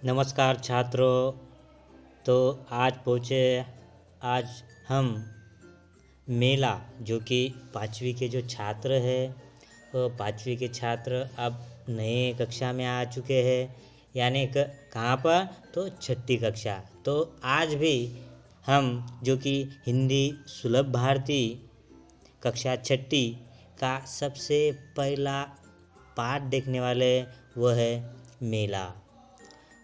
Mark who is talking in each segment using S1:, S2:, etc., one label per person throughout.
S1: नमस्कार छात्रों। तो आज पहुँचे। आज हम मेला जो कि पाँचवीं के जो छात्र हैं वो पाँचवीं के छात्र अब नए कक्षा में आ चुके हैं, यानी कहाँ पर तो छठी कक्षा। तो आज भी हम जो कि हिंदी सुलभ भारती कक्षा छठी का सबसे पहला पाठ देखने वाले वो है मेला।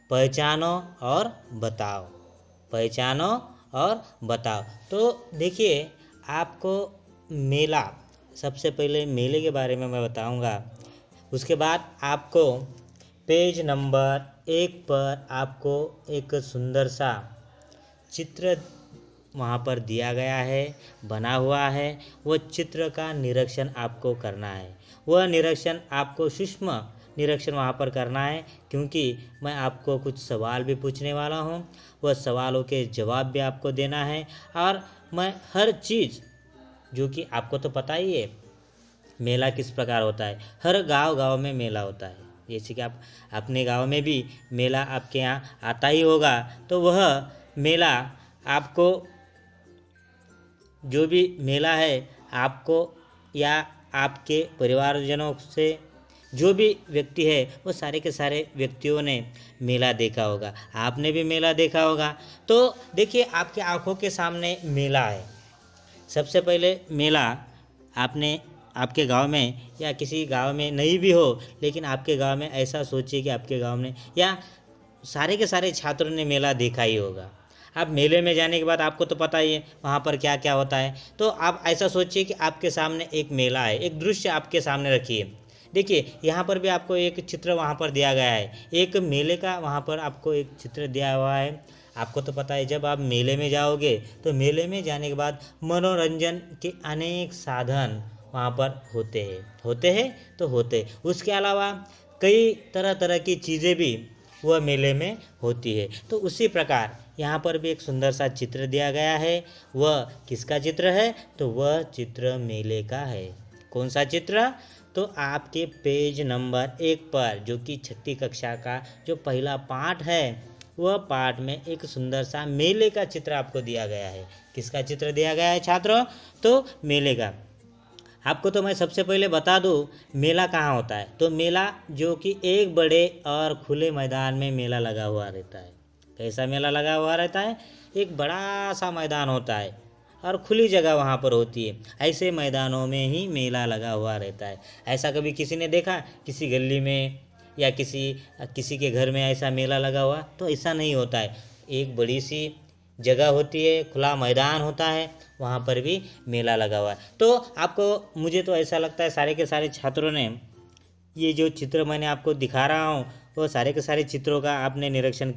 S1: पहचानो और बताओ, पहचानो और बताओ। तो देखिए, आपको मेला, सबसे पहले मेले के बारे में मैं बताऊंगा। उसके बाद आपको पेज नंबर 1 पर आपको एक सुंदर सा चित्र वहाँ पर दिया गया है, बना हुआ है। वो चित्र का निरीक्षण आपको करना है। वह निरीक्षण आपको सूक्ष्म निरीक्षण वहाँ पर करना है, क्योंकि मैं आपको कुछ सवाल भी पूछने वाला हूँ। वह सवालों के जवाब भी आपको देना है। और मैं हर चीज़ जो कि आपको तो पता ही है मेला किस प्रकार होता है। हर गांव में मेला होता है। जैसे कि आप अपने गांव में भी मेला आपके यहाँ आता ही होगा। तो वह मेला आपको, जो भी मेला है, आपको या आपके परिवारजनों से जो भी व्यक्ति है वो सारे के सारे व्यक्तियों ने मेला देखा होगा। आपने भी मेला देखा होगा। तो देखिए, आपके आंखों के सामने मेला है। सबसे पहले मेला आपने आपके गांव में या किसी गांव में नहीं भी हो, लेकिन आपके गांव में ऐसा सोचिए कि आपके गांव में या सारे के सारे छात्रों ने मेला देखा ही होगा। आप मेले में जाने के बाद आपको तो पता ही है वहाँ पर क्या क्या होता है। तो आप ऐसा सोचिए कि आपके सामने एक मेला है, एक दृश्य आपके सामने रखिए। देखिए, यहाँ पर भी आपको एक चित्र वहाँ पर दिया गया है, एक मेले का वहाँ पर आपको एक चित्र दिया हुआ है। आपको तो पता है, जब आप मेले में जाओगे तो मेले में जाने के बाद मनोरंजन के अनेक साधन वहाँ पर होते हैं। उसके अलावा कई तरह तरह की चीज़ें भी वह मेले में होती है। तो उसी प्रकार यहाँ पर भी एक सुंदर सा चित्र दिया गया है। वह किसका चित्र है? तो वह चित्र मेले का है। कौन सा चित्र? तो आपके पेज नंबर 1 पर, जो कि छठी कक्षा का जो पहला पाठ है, वह पाठ में एक सुंदर सा मेले का चित्र आपको दिया गया है। किसका चित्र दिया गया है छात्रों? तो मेले का। आपको तो मैं सबसे पहले बता दूं मेला कहाँ होता है। तो मेला जो कि एक बड़े और खुले मैदान में मेला लगा हुआ रहता है। कैसा मेला लगा हुआ रहता है? एक बड़ा सा मैदान होता है और खुली जगह वहाँ पर होती है। ऐसे मैदानों में ही मेला लगा हुआ रहता है। ऐसा कभी किसी ने देखा किसी गली में या किसी के घर में ऐसा मेला लगा हुआ? तो ऐसा नहीं होता है। एक बड़ी सी जगह होती है, खुला मैदान होता है, वहाँ पर भी मेला लगा हुआ है। तो आपको, मुझे तो ऐसा लगता है सारे के सारे छात्रों ने ये जो चित्र मैंने आपको दिखा रहा हूँ वो सारे के सारे चित्रों का आपने निरीक्षण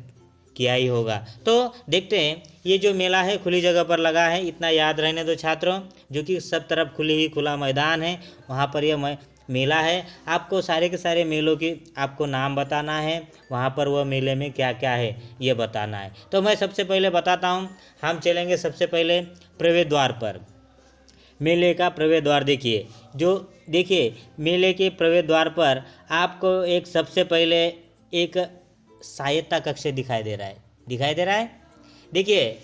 S1: किया ही होगा। तो देखते हैं, ये जो मेला है खुली जगह पर लगा है, इतना याद रहने दो छात्रों, जो कि सब तरफ खुला मैदान है, वहाँ पर यह मेला है। आपको सारे के सारे मेलों की आपको नाम बताना है, वहाँ पर वह मेले में क्या क्या है ये बताना है। तो मैं सबसे पहले बताता हूँ। हम चलेंगे सबसे पहले प्रवेश द्वार पर। मेले का प्रवेश द्वार देखिए मेले के प्रवेश द्वार पर आपको एक सबसे पहले एक सहायता कक्ष दिखाई दे रहा है। देखिए,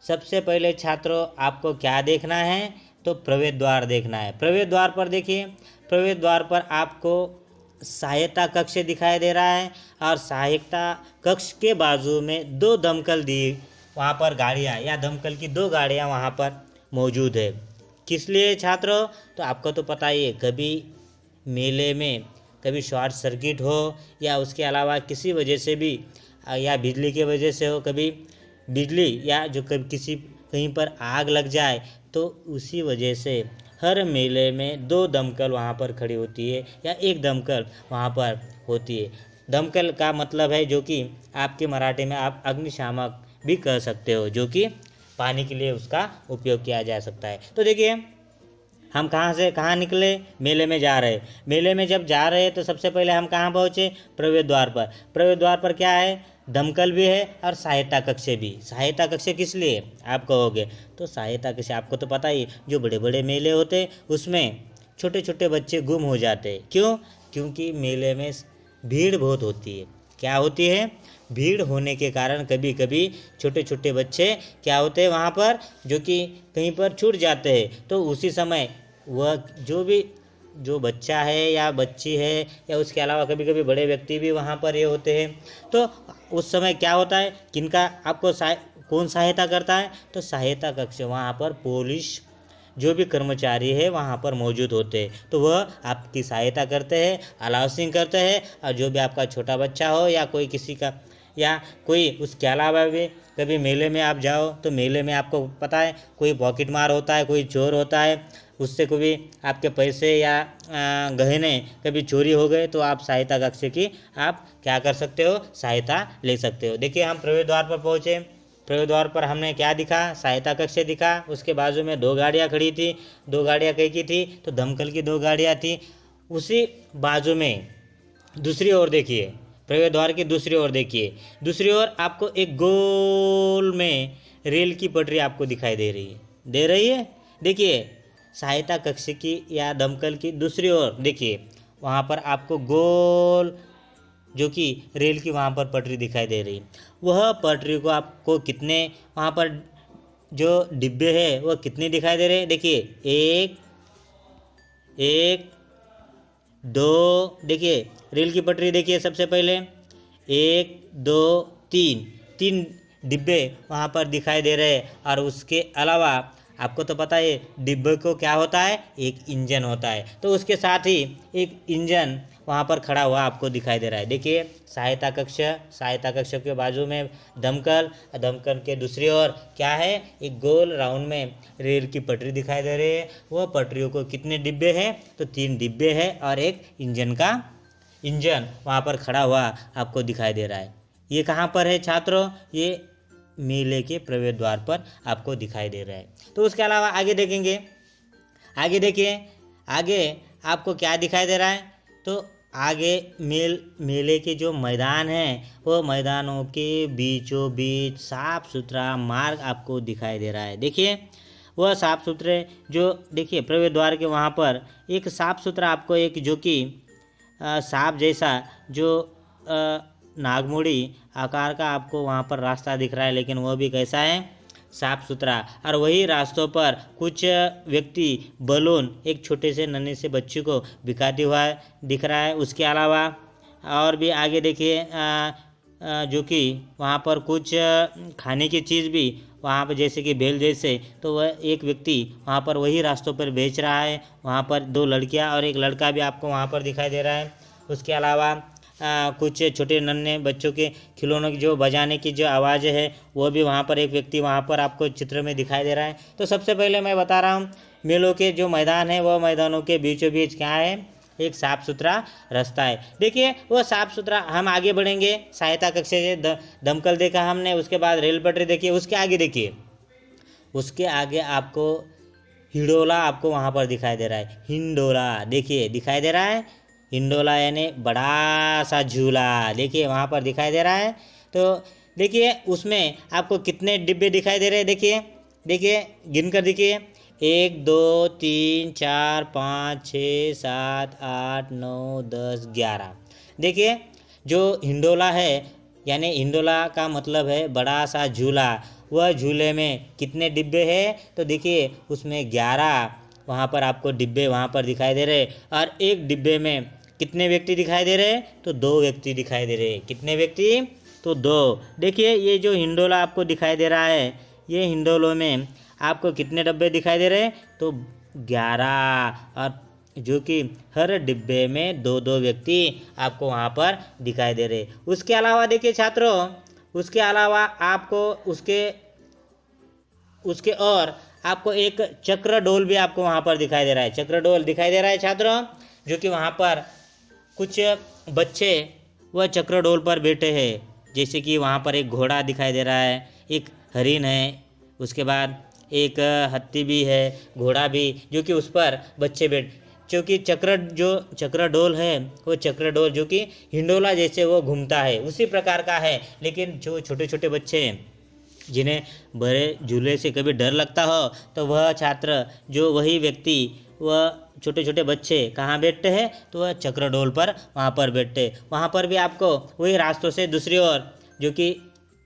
S1: सबसे पहले छात्रों आपको क्या देखना है? तो प्रवेश द्वार देखना है। प्रवेश द्वार पर देखिए, प्रवेश द्वार पर आपको सहायता कक्ष दिखाई दे रहा है और सहायता कक्ष के बाजू में 2 दमकल दी, वहाँ पर गाड़ियाँ या दमकल की 2 गाड़ियाँ वहाँ पर मौजूद है। किस लिए छात्रों? तो आपको तो पता ही है, कभी मेले में कभी शॉर्ट सर्किट हो या उसके अलावा किसी वजह से भी, या बिजली की वजह से हो, कभी बिजली या जो कभी कहीं पर आग लग जाए, तो उसी वजह से हर मेले में 2 दमकल वहाँ पर खड़ी होती है या 1 दमकल वहाँ पर होती है। दमकल का मतलब है, जो कि आपके मराठी में आप अग्निशामक भी कह सकते हो, जो कि पानी के लिए उसका उपयोग किया जा सकता है। तो देखिए, हम कहाँ से कहाँ निकले? मेले में जा रहे। मेले में जब जा रहे तो सबसे पहले हम कहाँ पहुँचे? प्रवेश द्वार पर। प्रवेश द्वार पर क्या है? दमकल भी है और सहायता कक्ष भी। सहायता कक्ष किस लिए आप कहोगे? तो सहायता कक्ष आपको तो पता ही, जो बड़े बड़े मेले होते उसमें छोटे छोटे बच्चे गुम हो जाते। क्यों? क्योंकि मेले में भीड़ बहुत होती है। क्या होती है, भीड़ होने के कारण कभी कभी छोटे छोटे बच्चे क्या होते हैं वहाँ पर, जो कि कहीं पर छूट जाते हैं। तो उसी समय वह जो बच्चा है या बच्ची है या उसके अलावा कभी कभी बड़े व्यक्ति भी वहाँ पर ये होते हैं। तो उस समय क्या होता है, किनका आपको कौन सहायता करता है, तो सहायता कक्ष वहाँ पर पुलिस जो भी कर्मचारी है वहाँ पर मौजूद होते हैं। तो वह आपकी सहायता करते हैं, अलाउंसिंग करते हैं। और जो भी आपका छोटा बच्चा हो या कोई किसी का, या कोई उसके अलावा भी कभी मेले में आप जाओ तो मेले में आपको पता है कोई पॉकेट मार होता है, कोई चोर होता है, उससे कभी आपके पैसे या गहने कभी चोरी हो गए तो आप सहायता कक्ष की आप क्या कर सकते हो, सहायता ले सकते हो। देखिए हम प्रवेश द्वार पर पहुँचे, प्रवेश द्वार पर हमने क्या दिखा, सहायता कक्ष दिखा। उसके बाजू में 2 गाड़ियाँ खड़ी थी, 2 गाड़ियाँ कहीं की थी, तो दमकल की 2 गाड़ियाँ थी। उसी बाजू में दूसरी ओर देखिए, प्रवेश द्वार की दूसरी ओर देखिए, दूसरी ओर आपको एक गोल में रेल की पटरी आपको दिखाई दे रही है। देखिए सहायता कक्ष की या दमकल की दूसरी ओर देखिए, वहाँ पर आपको गोल जो कि रेल की वहाँ पर पटरी दिखाई दे रही। वह पटरी को आपको कितने वहाँ पर जो डिब्बे हैं वह कितने दिखाई दे रहे हैं, देखिए 1 2, देखिए रेल की पटरी देखिए, सबसे पहले 1 2 3 डिब्बे वहाँ पर दिखाई दे रहे हैं। और उसके अलावा आपको तो पता है डिब्बे को क्या होता है, एक इंजन होता है। तो उसके साथ ही एक इंजन वहाँ पर खड़ा हुआ आपको दिखाई दे रहा है। देखिए सहायता कक्ष के बाजू में दमकल के दूसरी ओर क्या है, एक गोल राउंड में रेल की पटरी दिखाई दे रही है। वह पटरियों को कितने डिब्बे हैं, तो 3 डिब्बे हैं और एक इंजन वहाँ पर खड़ा हुआ आपको दिखाई दे रहा है। ये कहाँ पर है छात्रों, ये मेले के प्रवेश द्वार पर आपको दिखाई दे रहा है। तो उसके अलावा आगे देखेंगे, आगे देखिए, आगे आपको क्या दिखाई दे रहा है, तो आगे मेले के जो मैदान हैं वो मैदानों के बीचों बीच साफ सुथरा मार्ग आपको दिखाई दे रहा है। देखिए वह साफ सुथरे जो देखिए प्रवेश द्वार के वहाँ पर एक साफ सुथरा आपको एक जो कि सांप जैसा जो नागमोड़ी आकार का आपको वहाँ पर रास्ता दिख रहा है, लेकिन वह भी कैसा है, साफ सुथरा। और वही रास्तों पर कुछ व्यक्ति बलून एक छोटे से नन्हे से बच्चे को बिकाते हुआ दिख रहा है। उसके अलावा और भी आगे देखिए जो कि वहाँ पर कुछ खाने की चीज़ भी वहाँ पर जैसे कि भेल जैसे, तो वह एक व्यक्ति वहाँ पर वही रास्तों पर बेच रहा है। वहाँ पर 2 लड़कियाँ और एक लड़का भी आपको वहाँ पर दिखाई दे रहा है। उसके अलावा कुछ छोटे नन्हे बच्चों के खिलौनों की जो बजाने की जो आवाज़ है वो भी वहाँ पर एक व्यक्ति वहाँ पर आपको चित्र में दिखाई दे रहा है। तो सबसे पहले मैं बता रहा हूँ मेलों के जो मैदान है वह मैदानों के बीचों बीच क्या है, एक साफ़ सुथरा रास्ता है। देखिए वो साफ़ सुथरा, हम आगे बढ़ेंगे, सहायता कक्ष से दमकल देखा हमने, उसके बाद रेल पटरी देखिए, उसके आगे देखिए, उसके आगे आपको हिंडोला आपको वहाँ पर दिखाई दे रहा है। हिंडोला देखिए दिखाई दे रहा है, हिंडोला यानी बड़ा सा झूला देखिए वहाँ पर दिखाई दे रहा है। तो देखिए उसमें आपको कितने डिब्बे दिखाई दे रहे हैं, देखिए गिन कर देखिए, 1 2 3 4 5 6 7 8 9 10 11। देखिए जो हिंडोला है यानी हिंडोला का मतलब है बड़ा सा झूला, वह झूले में कितने डिब्बे हैं, तो देखिए उसमें 11 वहाँ पर आपको डिब्बे वहाँ पर दिखाई दे रहे। और एक डिब्बे में कितने व्यक्ति दिखाई दे रहे हैं, तो 2 व्यक्ति दिखाई दे रहे हैं। कितने व्यक्ति, तो 2। देखिए ये जो हिंडोला आपको दिखाई दे रहा है, ये हिंडोलों में आपको कितने डब्बे दिखाई दे रहे हैं, तो 11। और जो कि हर डिब्बे में 2-2 व्यक्ति आपको वहाँ पर दिखाई दे रहे। उसके अलावा देखिए छात्रों, उसके अलावा आपको उसके और आपको एक चक्र डोल भी आपको वहाँ पर दिखाई दे रहा है। चक्र डोल दिखाई दे रहा है छात्रों, जो कि वहाँ पर कुछ बच्चे वह चक्र डोल पर बैठे हैं। जैसे कि वहाँ पर एक घोड़ा दिखाई दे रहा है, एक हरिन है, उसके बाद एक हाथी भी है, घोड़ा भी, जो कि उस पर बच्चे क्योंकि चक्र डोल है वो चक्र डोल जो कि हिंडोला जैसे वो घूमता है उसी प्रकार का है। लेकिन जो छोटे छोटे बच्चे हैं जिन्हें बड़े झूले से कभी डर लगता हो, तो वह छात्र जो वही व्यक्ति वह छोटे छोटे बच्चे कहाँ बैठते हैं, तो वह चक्रडोल पर वहाँ पर बैठते। वहाँ पर भी आपको वही रास्तों से दूसरी ओर, जो कि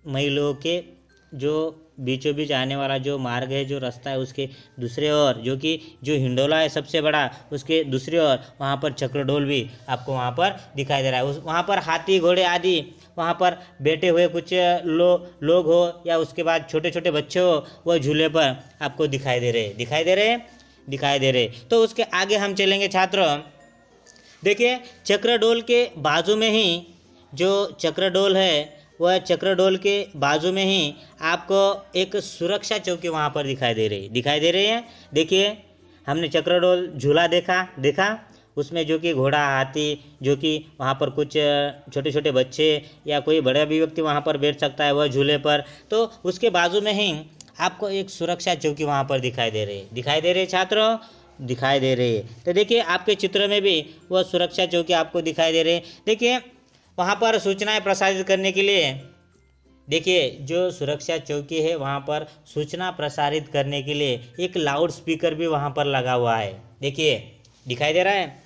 S1: महिलाओं के जो बीचों बीच आने वाला जो मार्ग है, जो रास्ता है, उसके दूसरे ओर जो कि जो हिंडोला है सबसे बड़ा, उसके दूसरी ओर वहाँ पर चक्रडोल भी आपको वहाँ पर दिखाई दे रहा है। वहाँ पर हाथी घोड़े आदि वहाँ पर बैठे हुए कुछ लोग हो, या उसके बाद छोटे छोटे बच्चे हो, वह झूले पर आपको दिखाई दे रहे। तो उसके आगे हम चलेंगे छात्र। देखिए चक्रडोल के बाजू में ही जो चक्रडोल है, वह चक्रडोल के बाजू में ही आपको एक सुरक्षा चौकी वहाँ पर दिखाई दे रही है। देखिए हमने चक्रडोल झूला देखा उसमें जो कि घोड़ा हाथी, जो कि वहाँ पर कुछ छोटे छोटे बच्चे या कोई बड़ा भी व्यक्ति वहाँ पर बैठ सकता है वह झूले पर। तो उसके बाजू में ही आपको एक सुरक्षा चौकी वहाँ पर दिखाई दे रही है छात्रों, दिखाई दे रही है। तो देखिए आपके चित्र में भी वह सुरक्षा चौकी आपको दिखाई दे रही है। देखिए वहाँ पर सूचनाएं प्रसारित करने के लिए, देखिए जो सुरक्षा चौकी है वहाँ पर सूचना प्रसारित करने के लिए एक लाउड स्पीकर भी वहाँ पर लगा हुआ है। देखिए दिखाई दे रहा है,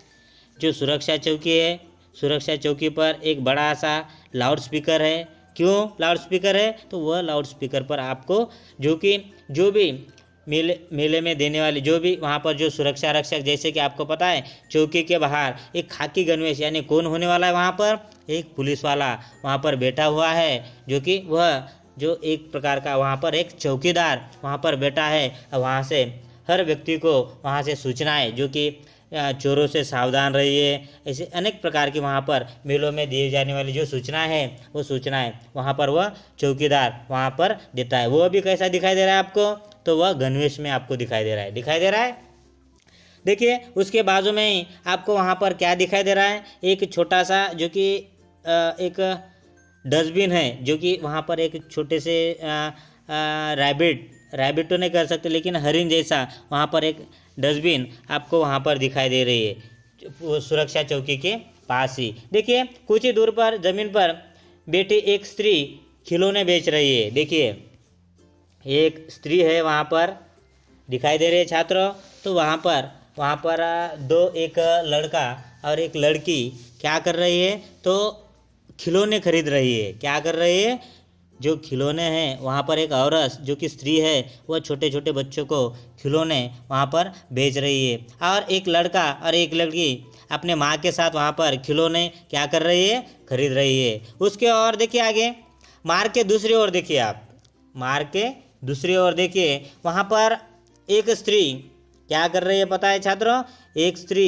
S1: जो सुरक्षा चौकी है, सुरक्षा चौकी पर एक बड़ा सा लाउड स्पीकर है। क्यों लाउड स्पीकर है, तो वह लाउड स्पीकर पर आपको जो भी मेले में देने वाले जो भी वहाँ पर जो सुरक्षा रक्षक, जैसे कि आपको पता है चौकी के बाहर एक खाकी गणवेश यानी कौन होने वाला है, वहाँ पर एक पुलिस वाला वहाँ पर बैठा हुआ है, जो कि वह जो एक प्रकार का वहाँ पर एक चौकीदार वहाँ पर बैठा है। वहाँ से हर व्यक्ति को वहाँ से सूचनाएं, जो कि चोरों से सावधान रहिए, ऐसे अनेक प्रकार की वहाँ पर मेलों में दिए जाने वाली जो सूचनाएं हैं, वो सूचनाएं वहाँ पर वह चौकीदार वहाँ पर देता है। वह भी कैसा दिखाई दे रहा है आपको, तो वह गणवेश में आपको दिखाई दे रहा है। देखिए उसके बाजू में ही आपको वहाँ पर क्या दिखाई दे रहा है, एक छोटा सा जो कि एक डस्टबिन है, जो कि वहाँ पर एक छोटे से रैबिट तो नहीं कर सकते, लेकिन हरिण जैसा वहाँ पर एक डस्टबिन आपको वहाँ पर दिखाई दे रही है, वो सुरक्षा चौकी के पास ही। देखिए कुछ ही दूर पर ज़मीन पर बैठी एक स्त्री खिलौने बेच रही है। देखिए एक स्त्री है वहाँ पर दिखाई दे रही है छात्रों। तो वहाँ पर एक लड़का और एक लड़की क्या कर रही है, तो खिलौने खरीद रही है। क्या कर रही है, जो खिलौने हैं वहाँ पर एक औरत जो कि स्त्री है, वह छोटे छोटे बच्चों को खिलौने वहाँ पर बेच रही है, और एक लड़का और एक लड़की अपने माँ के साथ वहाँ पर खिलौने क्या कर रही है, खरीद रही है। उसके और देखिए आगे मार्ग के दूसरी ओर देखिए, आप मार्ग के दूसरी ओर देखिए, वहाँ पर एक स्त्री क्या कर रही है पता है छात्रों, एक स्त्री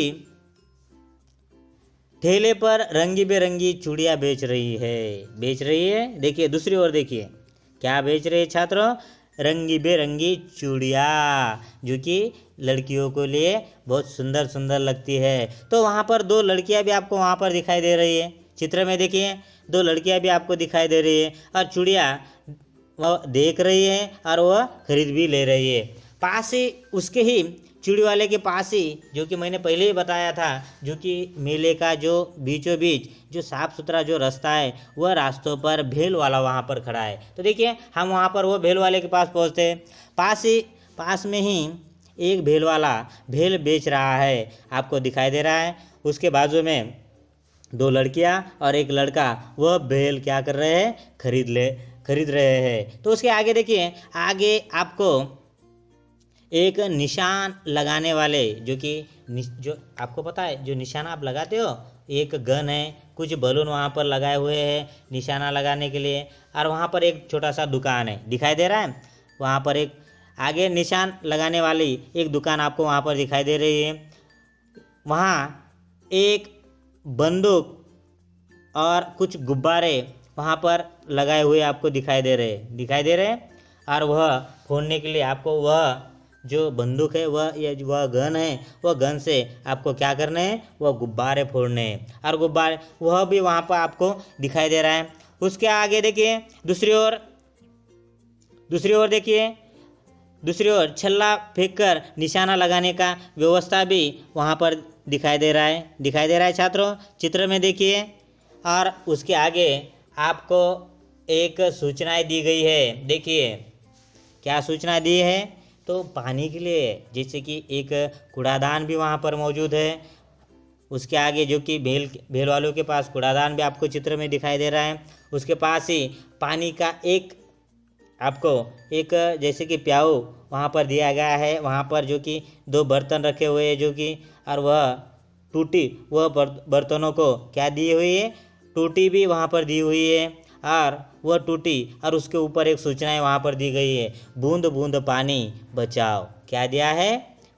S1: ठेले पर रंगी बेरंगी चूड़ियाँ बेच रही है। देखिए दूसरी ओर देखिए क्या बेच रही है छात्रों, रंगी बेरंगी चूड़ियाँ, जो कि लड़कियों को लिए बहुत सुंदर सुंदर लगती है। तो वहाँ पर दो लड़कियाँ भी आपको वहाँ पर दिखाई दे रही है। चित्र में देखिए दो लड़कियाँ भी आपको दिखाई दे रही है, और चूड़ियाँ वह देख रही है और वह खरीद भी ले रही है। पास ही उसके ही चूड़ी वाले के पास ही, जो कि मैंने पहले ही बताया था, जो कि मेले का जो बीचों बीच जो साफ़ सुथरा जो रास्ता है, वह रास्तों पर भेल वाला वहाँ पर खड़ा है। तो देखिए हम वहाँ पर वो भेल वाले के पास पहुँचते हैं। पास में ही एक भेल वाला भेल बेच रहा है, आपको दिखाई दे रहा है। उसके बाजू में दो लड़कियाँ और एक लड़का वह भेल क्या कर रहे हैं, खरीद रहे हैं। तो उसके आगे देखिए, आगे आपको एक निशान लगाने वाले, जो आपको पता है जो निशाना आप लगाते हो, एक गन है, कुछ बलून वहाँ पर लगाए हुए हैं निशाना लगाने के लिए, और वहाँ पर एक छोटा सा दुकान है, दिखाई दे रहा है। वहाँ पर एक आगे निशान लगाने वाली एक दुकान आपको वहाँ पर दिखाई दे रही है। वहाँ एक बंदूक और कुछ गुब्बारे वहाँ पर लगाए हुए आपको दिखाई दे रहे हैं। और वह फोड़ने के लिए आपको वह जो बंदूक है वह गन है, वह गन से आपको क्या करना है, वह गुब्बारे फोड़ने हैं, और गुब्बारे वह भी वहाँ पर आपको दिखाई दे रहा है। उसके आगे देखिए दूसरी ओर छल्ला फेंककर निशाना लगाने का व्यवस्था भी वहाँ पर दिखाई दे रहा है छात्रों, चित्र में देखिए। और उसके आगे आपको एक सूचनाएं दी गई है। देखिए क्या सूचना दी है, तो पानी के लिए जैसे कि एक कूड़ादान भी वहाँ पर मौजूद है। उसके आगे जो कि भेल वालों के पास कूड़ादान भी आपको चित्र में दिखाई दे रहा है। उसके पास ही पानी का एक आपको एक जैसे कि प्याऊ वहाँ पर दिया गया है। वहाँ पर जो कि 2 बर्तन रखे हुए हैं जो कि, और वह टूटी, वह बर्तनों को क्या दी हुई है, टूटी भी वहाँ पर दी हुई है। और वह टूटी और उसके ऊपर एक सूचनाएं वहाँ पर दी गई है, बूंद बूंद पानी बचाओ। क्या दिया है,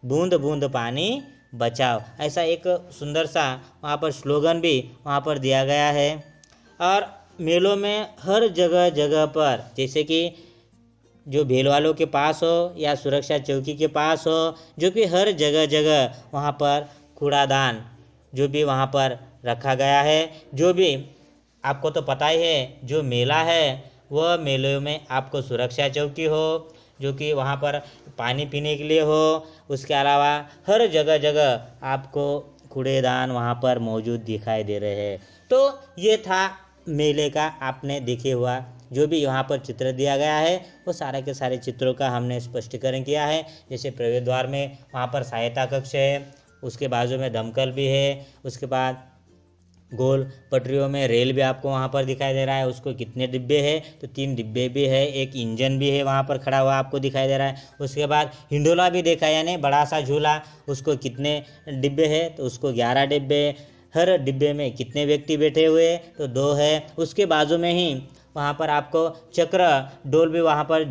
S1: बूंद बूंद पानी बचाओ। ऐसा एक सुंदर सा वहाँ पर स्लोगन भी वहाँ पर दिया गया है। और मेलों में हर जगह जगह पर जैसे कि जो भेल वालों के पास हो या सुरक्षा चौकी के पास हो, जो कि हर जगह जगह वहाँ पर कूड़ादान जो भी वहाँ पर रखा गया है। जो भी आपको तो पता ही है, जो मेला है वह मेले में आपको सुरक्षा चौकी हो जो कि वहाँ पर पानी पीने के लिए हो, उसके अलावा हर जगह जगह आपको कूड़ेदान वहाँ पर मौजूद दिखाई दे रहे हैं। तो ये था मेले का आपने देखे हुआ जो भी वहाँ पर चित्र दिया गया है, वो सारे के सारे चित्रों का हमने स्पष्टीकरण किया है। जैसे प्रवेश द्वार में वहाँ पर सहायता कक्ष है, उसके बाजू में दमकल भी है, उसके बाद गोल पटरियों में रेल भी आपको वहाँ पर दिखाई दे रहा है। उसको कितने डिब्बे हैं, तो 3 डिब्बे भी है, एक इंजन भी है वहाँ पर खड़ा हुआ आपको दिखाई दे रहा है। उसके बाद हिंडोला भी देखा, यानी बड़ा सा झूला, उसको कितने डिब्बे है, तो उसको 11 डिब्बे। हर डिब्बे में कितने व्यक्ति बैठे हुए, तो 2 है। उसके बाजू में ही वहाँ पर आपको चक्र डोल भी वहाँ पर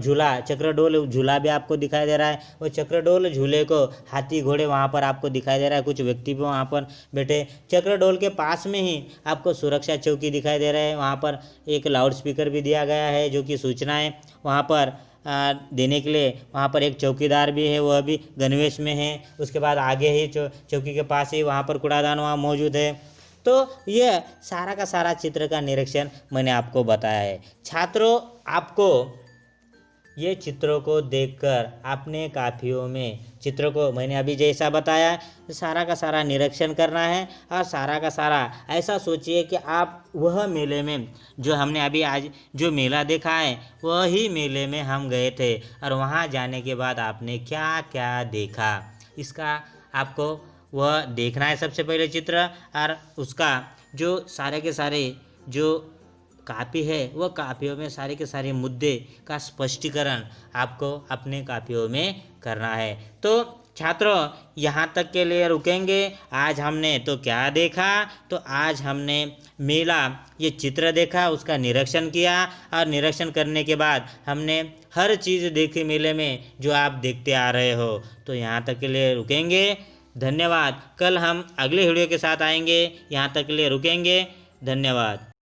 S1: चक्र डोल झूला भी आपको दिखाई दे रहा है। वो चक्र डोल झूले को हाथी घोड़े वहाँ पर आपको दिखाई दे रहा है, कुछ व्यक्ति भी वहाँ पर बैठे। चक्र डोल के पास में ही आपको सुरक्षा चौकी दिखाई दे रहा है। वहाँ पर एक लाउड स्पीकर भी दिया गया है जो कि सूचनाएं वहाँ पर देने के लिए। वहाँ पर एक चौकीदार भी है, वह भी गणवेश में है। उसके बाद आगे ही चौकी के पास ही वहाँ पर कूड़ादान वहाँ मौजूद है। तो ये सारा का सारा चित्र का निरीक्षण मैंने आपको बताया है। छात्रों, आपको ये चित्रों को देखकर अपने कापियों में चित्रों को मैंने अभी जैसा बताया सारा का सारा निरीक्षण करना है। और सारा का सारा ऐसा सोचिए कि आप वह मेले में जो हमने अभी आज जो मेला देखा है वही मेले में हम गए थे, और वहाँ जाने के बाद आपने क्या क्या देखा, इसका आपको वह देखना है सबसे पहले चित्र। और उसका जो सारे के सारे जो कापी है वह कापियों में सारे के सारे मुद्दे का स्पष्टीकरण आपको अपने कापियों में करना है। तो छात्रों, यहाँ तक के लिए रुकेंगे। आज हमने तो क्या देखा, तो आज हमने मेला ये चित्र देखा, उसका निरीक्षण किया, और निरीक्षण करने के बाद हमने हर चीज़ देखी मेले में जो आप देखते आ रहे हो। तो यहाँ तक के लिए रुकेंगे। धन्यवाद। कल हम अगले वीडियो के साथ आएंगे। यहाँ तक के लिए रुकेंगे। धन्यवाद।